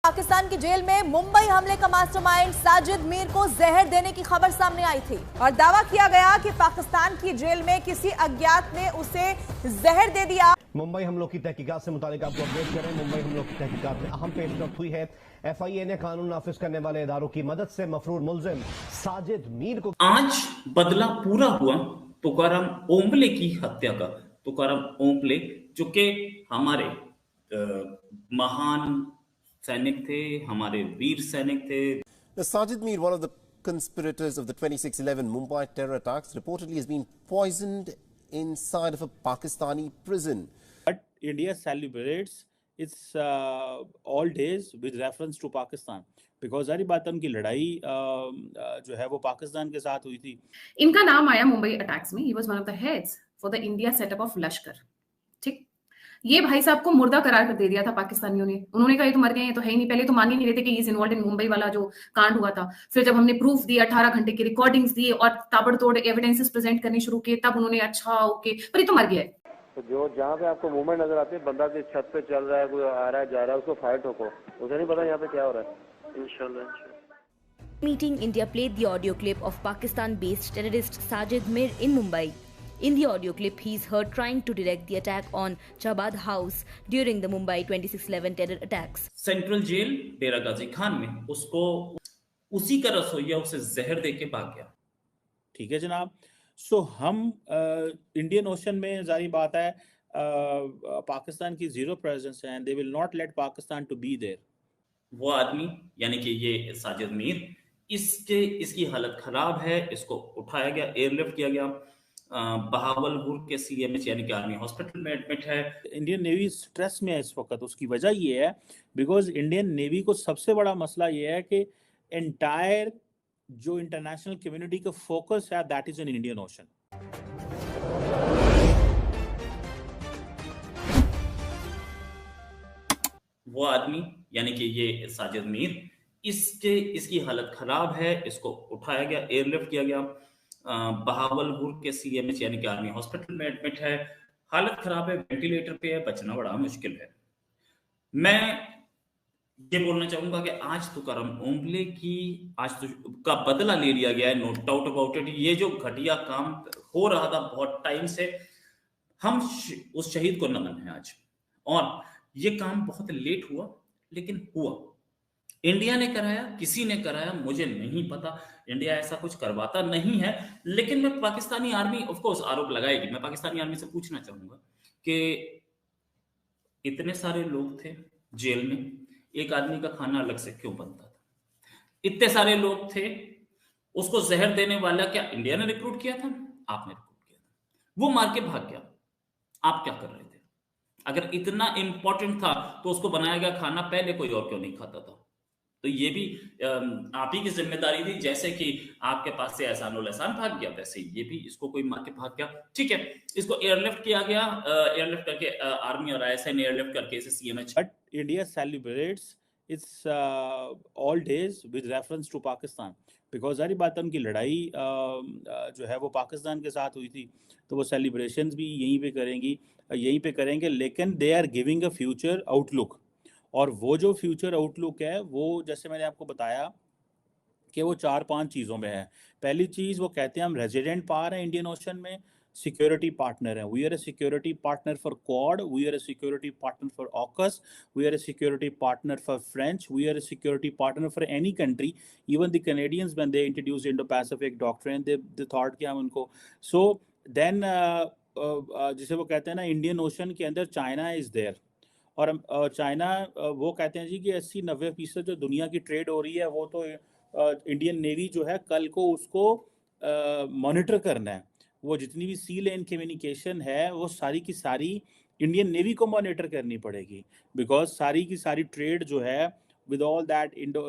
पाकिस्तान की जेल में मुंबई हमले का मास्टरमाइंड साजिद मीर को जहर देने की खबर सामने आई थी और दावा किया गया कि पाकिस्तान की जेल में किसी अज्ञात ने उसे जहर दे दिया। मुंबई हमलों की तहकीकात से मुतालिक आपको अपडेट करें। मुंबई हमलों की तहकीकात में अहम पेशरफ्त हुई है। FIA ने कानून नाफिज करने वाले इदारों की मदद से मफरूर मुल्जिम साजिद मीर को आज बदला पूरा हुआ तुकाराम ओम्बले की हत्या का। तुकाराम ओम्बले जो कि हमारे महान सैनिक थे, हमारे वीर सैनिक थे। Sajid Mir, one of the conspirators of the 26/11 Mumbai terror attacks, reportedly has been poisoned inside of a Pakistani prison. But India celebrates its all days with reference to Pakistan because सारी बात उनकी लड़ाई जो है वो पाकिस्तान के साथ हुई थी। इनका नाम आया मुंबई अटैक्स में। He was one of the heads for the India setup of लश्कर। ठीक, ये भाई साहब को मुर्दा करार कर दे दिया था पाकिस्तानियों ने। उन्होंने कहा ये तो मर गए हैं, तो है ही नहीं। पहले तो मान ही नहीं रहे थे कि इज इन्वॉल्व इन मुंबई वाला जो कांड हुआ था। फिर जब हमने प्रूफ दिए, 18 घंटे की रिकॉर्डिंग्स दिए और ताबड़तोड़ एविडेंसेस प्रेजेंट करने शुरू किए, तब उन्होंने अच्छा ओके, पर ये तो मर गया है। तो जो जहाँ पे आपको मूवमेंट नजर आती है, बंदा की छत पे चल रहा है, कोई आ रहा है जा रहा है, उसको फायर ठोको, उसे नहीं पता यहाँ पे क्या हो रहा है। इंशाल्लाह Meeting, India played the audio clip of Pakistan-based terrorist Sajid Mir in Mumbai. In the audio clip, he's heard trying to direct the attack on Chabad House during the Mumbai 26/11 terror attacks. Central jail Dera Ghazi Khan में उसको उसी का रसोइया उसे जहर देके भाग गया। ठीक है जनाब। सो हम इंडियन ओशन में जारी बात है पाकिस्तान की जीरो प्रेजेंस है, they will not let Pakistan to be there. वो आदमी यानी कि ये साजिद मीर, इसकी हालत खराब है। इसको उठाया गया, एयरलिफ्ट किया गया, बहावलपुर के CMH यानी कि आर्मी हॉस्पिटल में एडमिट है। इंडियन नेवी स्ट्रेस में है इस वक्त। उसकी वजह ये है बिकॉज इंडियन नेवी को सबसे बड़ा मसला ये है कि एंटायर जो इंटरनेशनल कम्युनिटी का फोकस है that is an Indian ocean. वो आदमी यानी कि ये साजिद मीर, इसकी हालत खराब है। इसको उठाया गया, एयरलिफ्ट किया गया, बहावलपुर के CMH यानी कि आर्मी हॉस्पिटल में एडमिट है। हालत खराब है, वेंटिलेटर पे है, बचना बड़ा मुश्किल है। मैं ये बोलना चाहूंगा कि आज तुकाराम ओम्बले का बदला ले लिया गया है, नो डाउट अबाउट इट। ये जो घटिया काम हो रहा था बहुत टाइम से, हम उस शहीद को नमन है आज। और ये काम बहुत लेट हुआ लेकिन हुआ। इंडिया ने कराया, किसी ने कराया, मुझे नहीं पता। इंडिया ऐसा कुछ करवाता नहीं है। लेकिन मैं पाकिस्तानी आर्मी ऑफ कोर्स आरोप लगाएगी। मैं पाकिस्तानी आर्मी से पूछना चाहूंगा कि इतने सारे लोग थे जेल में, एक आदमी का खाना अलग से क्यों बनता था? इतने सारे लोग थे, उसको जहर देने वाला क्या इंडिया ने रिक्रूट किया था? आपने रिक्रूट किया था। वो मार के भाग गया, आप क्या कर रहे थे? अगर इतना इंपॉर्टेंट था तो उसको बनाया गया खाना पहले कोई और क्यों नहीं खाता था? तो ये भी आप ही की जिम्मेदारी थी। जैसे कि आपके पास से एहसानुल एहसान भाग गया, वैसे ये भी इसको कोई मार के भाग गया। ठीक है, इसको एयरलिफ्ट किया गया, एयरलिफ्ट करके आर्मी और ISI ने एयरलिफ्ट करके इसे CMH। But India celebrates its all days with reference to Pakistan because सारी बात उनकी लड़ाई जो है वो पाकिस्तान के साथ हुई थी, तो वो सेलिब्रेशंस भी यहीं पे करेंगे। लेकिन they are giving a future outlook, और वो जो फ्यूचर आउटलुक है वो जैसे मैंने आपको बताया कि वो 4-5 चीज़ों में है। पहली चीज़ वो कहते हैं हम रेजिडेंट पावर हैं इंडियन ओशन में, सिक्योरिटी पार्टनर है। We are a security partner for Quad, we are a security partner for AUKUS, we are a security partner for French, we are a security partner for any country. Even the Canadians when they introduce Indo Pacific doctrine they thought कि हम उनको। So then जिसे वो कहते हैं ना Indian ocean के अंदर चाइना इज़ देयर, और चाइना वो कहते हैं जी कि 80-90% जो दुनिया की ट्रेड हो रही है वो तो इंडियन नेवी जो है कल को उसको मॉनिटर करना है। वो जितनी भी सी लेन कम्युनिकेशन है वो सारी की सारी इंडियन नेवी को मॉनिटर करनी पड़ेगी बिकॉज सारी की सारी ट्रेड जो है with all that Indo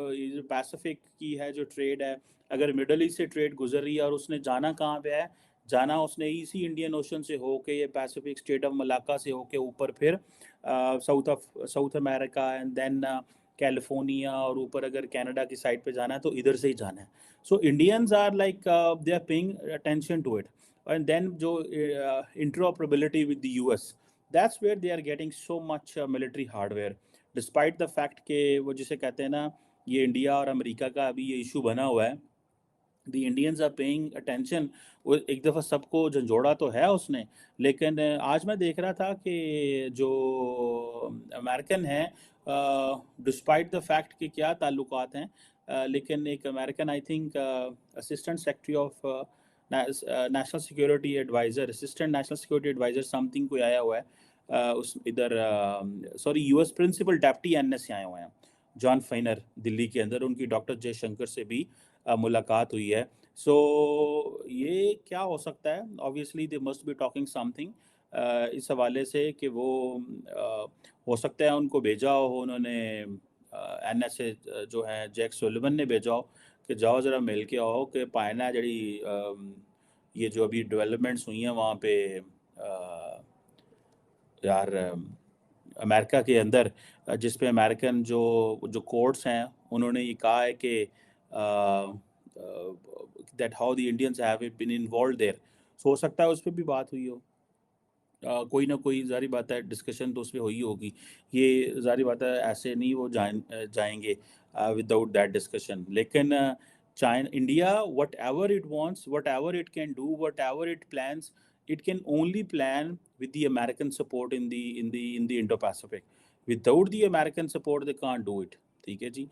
Pacific की है जो ट्रेड है, अगर मिडल ईस्ट से ट्रेड गुजर रही है और उसने जाना कहाँ पे है, जाना उसने इसी इंडियन ओशन से होके, ये पैसिफिक स्टेट ऑफ मलाक्का से होके ऊपर फिर South America and then California, और ऊपर अगर कनाडा की साइड पे जाना है तो इधर से ही जाना है। So Indians are like they are paying attention to it. And then जो interoperability with the US, that's where they are getting so much military hardware. Despite the fact कि वो जिसे कहते हैं ना, ये इंडिया और अमेरिका का अभी ये इशू बना हुआ है, the Indians are paying attention. वो एक दफ़ा सबको झंझोड़ा तो है उसने, लेकिन आज मैं देख रहा था कि जो अमेरिकन है, डिस्पाइट द फैक्ट कि क्या ताल्लुकात हैं, लेकिन एक American I think assistant secretary of national security adviser, assistant national security adviser something कोई आया हुआ है उस इधर, sorry US principal deputy NS से आए हुए हैं, जॉन फाइनर दिल्ली के अंदर, उनकी डॉक्टर जयशंकर से भी मुलाकात हुई है। सो ये क्या हो सकता है, obviously they must be talking something इस हवाले से कि वो हो सकता है उनको भेजा हो उन्होंने, एनएसए जो है जैक सुलिवन ने भेजा हो कि जाओ ज़रा मिल के आओ कि पायना जड़ी ये जो अभी डेवलपमेंट्स हुई हैं वहाँ पे यार अमेरिका के अंदर, जिस पे अमेरिकन जो कोर्ट्स हैं उन्होंने ये कहा है कि that how the Indians have been involved there. So हो सकता है उस पर भी बात हुई हो, कोई ना कोई, जारी बात है डिस्कशन तो उस पर हुई होगी। ये जारी बात है ऐसे नहीं वो जाएंगे विदाउट दैट डिस्कशन। लेकिन China, India, what ever it wants, what ever it can do, what ever it plans, it can only plan with the American support in the Indo-Pacific. Without the American support, they can't do it. ठीक है जी।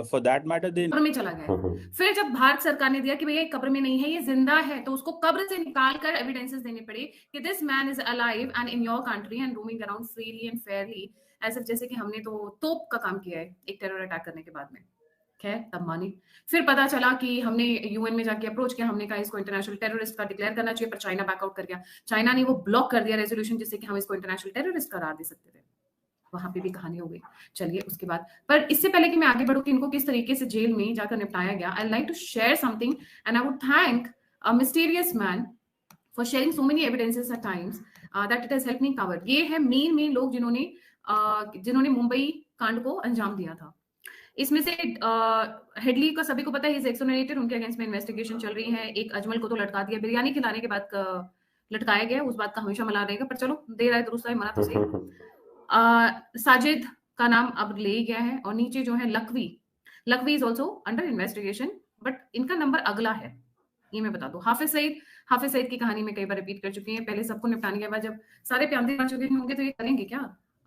For that matter, they कब्र में चला गया। फिर जब भारत सरकार ने दिया कि भैया कब्र में नहीं है, ये जिंदा है, तो उसको कब्र से निकाल कर एविडेंसेस देने पड़े कि this man is alive and in your country and roaming around freely and fairly, as if जैसे कि हमने तो तोप का काम किया है एक टेरर अटैक करने के बाद में। खैर तब मानी। फिर पता चला कि हमने यूएन में जाके अप्रोच किया, हमने कहा इसको इंटरनेशनल टेररिस्ट का डिक्लेयर करना चाहिए, पर चाइना बैकआउट कर गया। चाइना ने वो ब्लॉक कर दिया रेजोल्यूशन जिससे कि हम इसको इंटरनेशनल टेररिस्ट करार दे सकते थे। वहां पे भी कहानी हो गई। चलिए उसके बाद, पर इससे पहले कि मैं आगे बढ़ूं कि इनको किस तरीके से जेल में जाकर निपटाया गया, I like to share something and I would thank a mysterious man for sharing so many evidences at times that it has helped me cover. ये है मेन लोग जिन्होंने मुंबई कांड को अंजाम दिया था। इसमें से हेडली का सभी को पता है, इज एक्सोनरेटेड, उनके अगेंस्ट में इन्वेस्टिगेशन चल रही है। एक अजमल को तो लटका दिया, बिरयानी खिलाने के बाद लटकाया गया, उस बात का हमेशा मला रहेगा, पर चलो देर आए दुरुस्त आए, मना तो सही। साजिद का नाम अब ले गया है, और नीचे जो है Lakhvi is also under investigation, but इनका नंबर अगला है, ये मैं बता दूं। हाफिज सईद की कहानी में कई बार रिपीट कर चुकी है। पहले सबको निपटाने के बाद जब सारे प्यांदे आ चुके होंगे तो ये करेंगे क्या?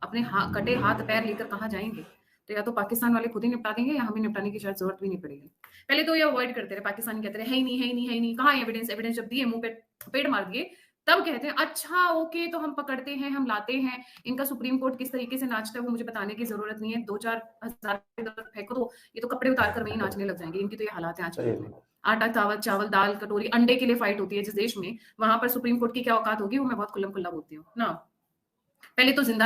अपने कटे हाथ पैर लेकर कहाँ जाएंगे? तो या तो पाकिस्तान वाले खुद ही निपटा देंगे या हमें निपटाने की शायद जरूरत भी नहीं पड़ेगी। पहले तो ये अवॉइड करते रहे, पाकिस्तानी कहते रहे है ही नहीं, कहाँ एविडेंस जब दिए मुंह पे थपेड़ मार दिए तब कहते हैं अच्छा ओके तो हम पकड़ते हैं, हम लाते हैं। इनका सुप्रीम कोर्ट किस तरीके से नाचता है वो मुझे बताने की जरूरत नहीं है। 2-4 हज़ार फेंको तो ये तो कपड़े उतार कर वही नाचने लग जाएंगे। इनकी तो ये हालात है आज के। आटा चावल दाल कटोरी अंडे के लिए फाइट होती है जिस देश में, वहां पर सुप्रीम कोर्ट की क्या औकात होगी वो मैं बहुत खुल्लम खुल्ला बोलती हूँ ना। पहले तो जिंदा